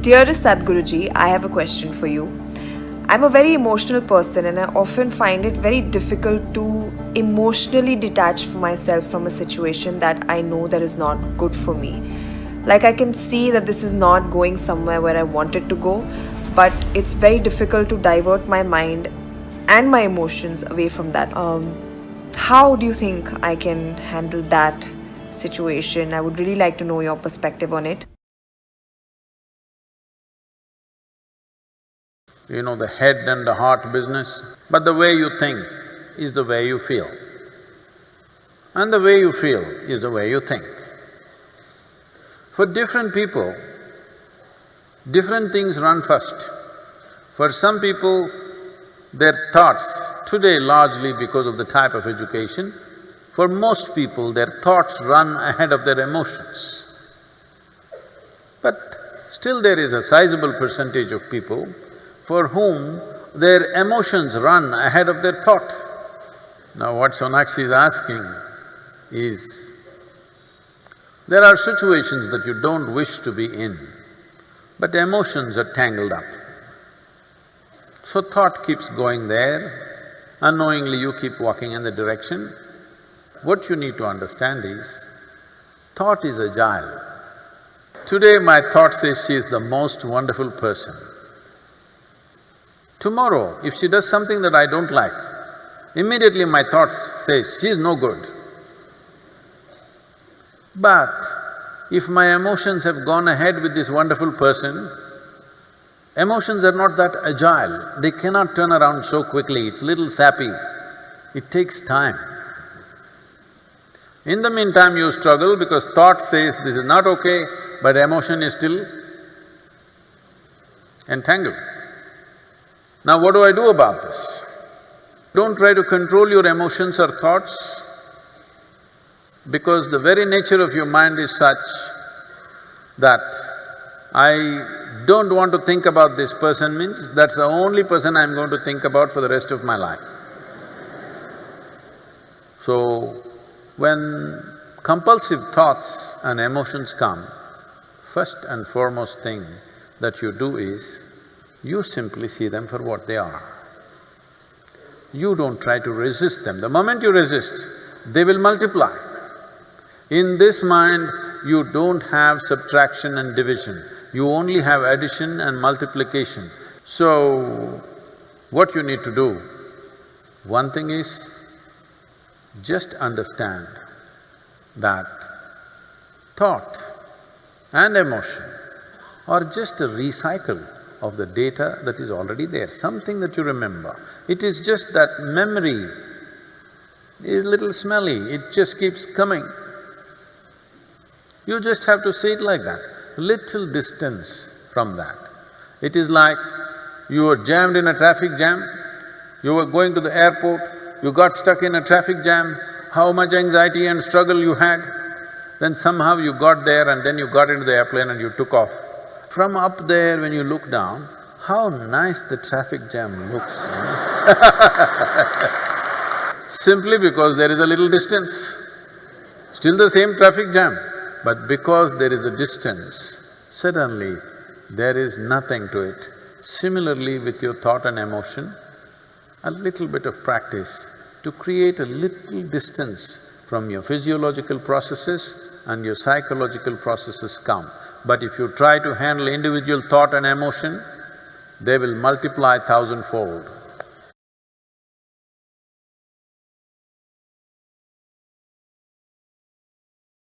Dearest Sadhguruji, I have a question for you. I'm a very emotional person and I often find it very difficult to emotionally detach myself from a situation that I know that is not good for me. Like I can see that this is not going somewhere where I want it to go, but it's very difficult to divert my mind and my emotions away from that. How do you think I can handle that situation? I would really like to know your perspective on it. You know, the head and the heart business, but the way you think is the way you feel. And the way you feel is the way you think. For different people, different things run first. For some people, their thoughts, today largely because of the type of education, for most people their thoughts run ahead of their emotions. But still there is a sizable percentage of people for whom their emotions run ahead of their thought. Now what Sonakshi is asking is, there are situations that you don't wish to be in, but emotions are tangled up. So thought keeps going there, unknowingly you keep walking in the direction. What you need to understand is, thought is agile. Today my thought says she is the most wonderful person. Tomorrow, if she does something that I don't like, immediately my thought says, she is no good. But if my emotions have gone ahead with this wonderful person, emotions are not that agile, they cannot turn around so quickly, it's little sappy, it takes time. In the meantime, you struggle because thought says this is not okay, but emotion is still entangled. Now what do I do about this? Don't try to control your emotions or thoughts, because the very nature of your mind is such that I don't want to think about this person means that's the only person I'm going to think about for the rest of my life. So, when compulsive thoughts and emotions come, first and foremost thing that you do is, you simply see them for what they are. You don't try to resist them. The moment you resist, they will multiply. In this mind, you don't have subtraction and division, you only have addition and multiplication. So, what you need to do, one thing is, just understand that thought and emotion are just a recycle of the data that is already there, something that you remember. It is just that memory is little smelly, it just keeps coming. You just have to see it like that, little distance from that. It is like you were jammed in a traffic jam, you were going to the airport, you got stuck in a traffic jam, how much anxiety and struggle you had, then somehow you got there and then you got into the airplane and you took off. From up there when you look down, how nice the traffic jam looks, Simply because there is a little distance. Still the same traffic jam, but because there is a distance, suddenly there is nothing to it. Similarly with your thought and emotion, a little bit of practice to create a little distance from your physiological processes and your psychological processes come. But if you try to handle individual thought and emotion, they will multiply thousandfold.